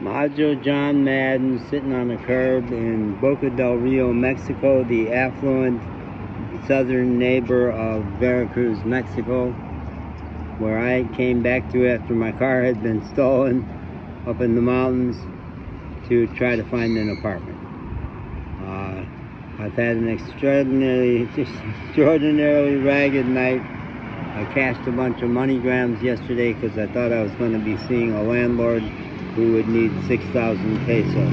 Majo John Madden sitting on a curb in Boca Del Rio, Mexico, the affluent southern neighbor of Veracruz, Mexico, where I came back to after my car had been stolen up in the mountains to try to find an apartment. I've had an extraordinarily ragged night. I cashed a bunch of MoneyGrams yesterday because I thought I was going to be seeing a landlord who would need 6,000 pesos.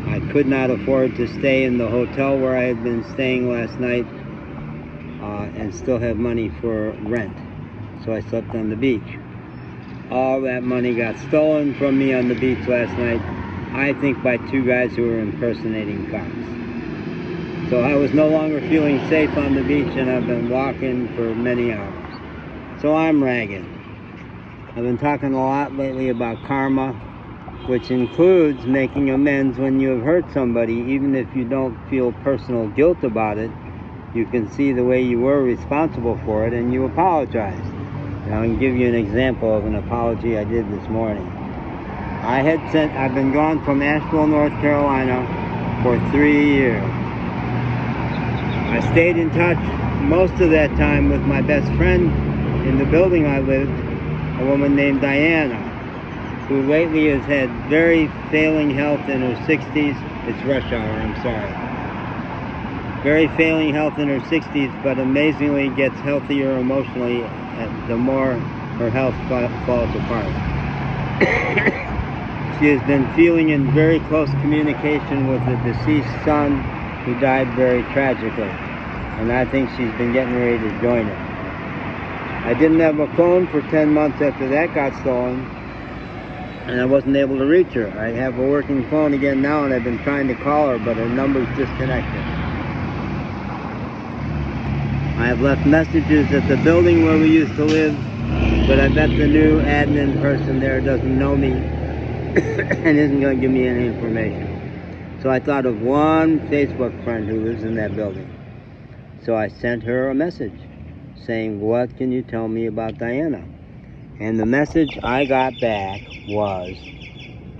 I could not afford to stay in the hotel where I had been staying last night and still have money for rent. So I slept on the beach. All that money got stolen from me on the beach last night, I think by two guys who were impersonating cops. So I was no longer feeling safe on the beach, and I've been walking for many hours. So I'm ragged. I've been talking a lot lately about karma, which includes making amends when you have hurt somebody. Even if you don't feel personal guilt about it, you can see the way you were responsible for it and you apologize. And I'll give you an example of an apology I did this morning. I've been gone from Asheville, North Carolina for 3 years. I stayed in touch most of that time with my best friend in the building I lived, a woman named Diana, who lately has had very failing health in her 60s. It's rush hour, I'm sorry. Very failing health in her 60s, but amazingly gets healthier emotionally the more her health falls apart. She has been feeling in very close communication with the deceased son who died very tragically, and I think she's been getting ready to join it. I didn't have a phone for 10 months after that got stolen, and I wasn't able to reach her. I have a working phone again now, and I've been trying to call her, but her number's disconnected. I have left messages at the building where we used to live, but I bet the new admin person there doesn't know me and isn't going to give me any information. So I thought of one Facebook friend who lives in that building. So I sent her a message saying, "What can you tell me about Diana?" And the message I got back was,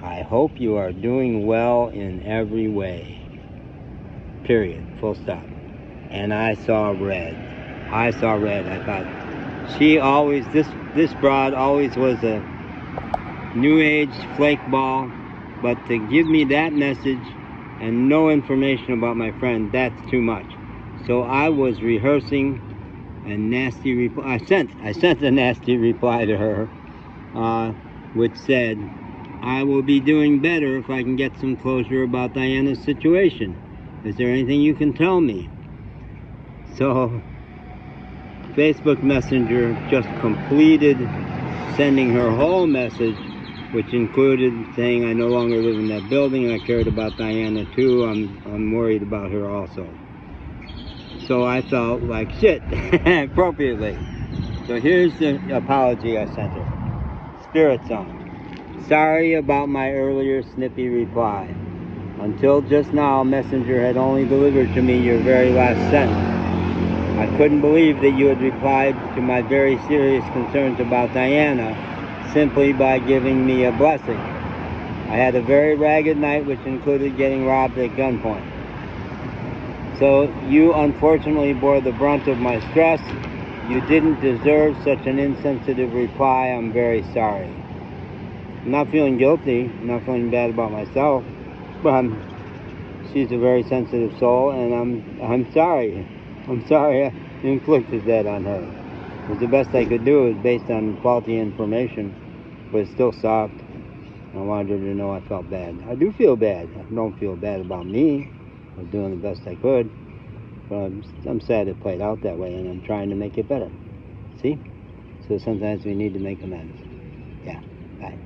"I hope you are doing well in every way. Period. Full stop." And I saw red. I thought, this broad always was a new age flake ball, but to give me that message and no information about my friend, that's too much. So I was rehearsing a nasty reply. I sent a nasty reply to her, which said, "I will be doing better if I can get some closure about Diana's situation. Is there anything you can tell me?" So Facebook Messenger just completed sending her whole message, which included saying I no longer live in that building. I cared about Diana too. I'm worried about her also. So I felt like shit, appropriately. So here's the apology I sent her. Spirit song. Sorry about my earlier snippy reply. Until just now, Messenger had only delivered to me your very last sentence. I couldn't believe that you had replied to my very serious concerns about Diana simply by giving me a blessing. I had a very ragged night, which included getting robbed at gunpoint. So you unfortunately bore the brunt of my stress. You didn't deserve such an insensitive reply. I'm very sorry. I'm not feeling guilty. I'm not feeling bad about myself. But she's a very sensitive soul, and I'm sorry. I'm sorry I inflicted that on her. It was the best I could do. It was based on faulty information, but it's still soft. I wanted her to know I felt bad. I do feel bad. I don't feel bad about me. I was doing the best I could. But I'm sad it played out that way, and I'm trying to make it better. See? So sometimes we need to make amends. Yeah. Bye.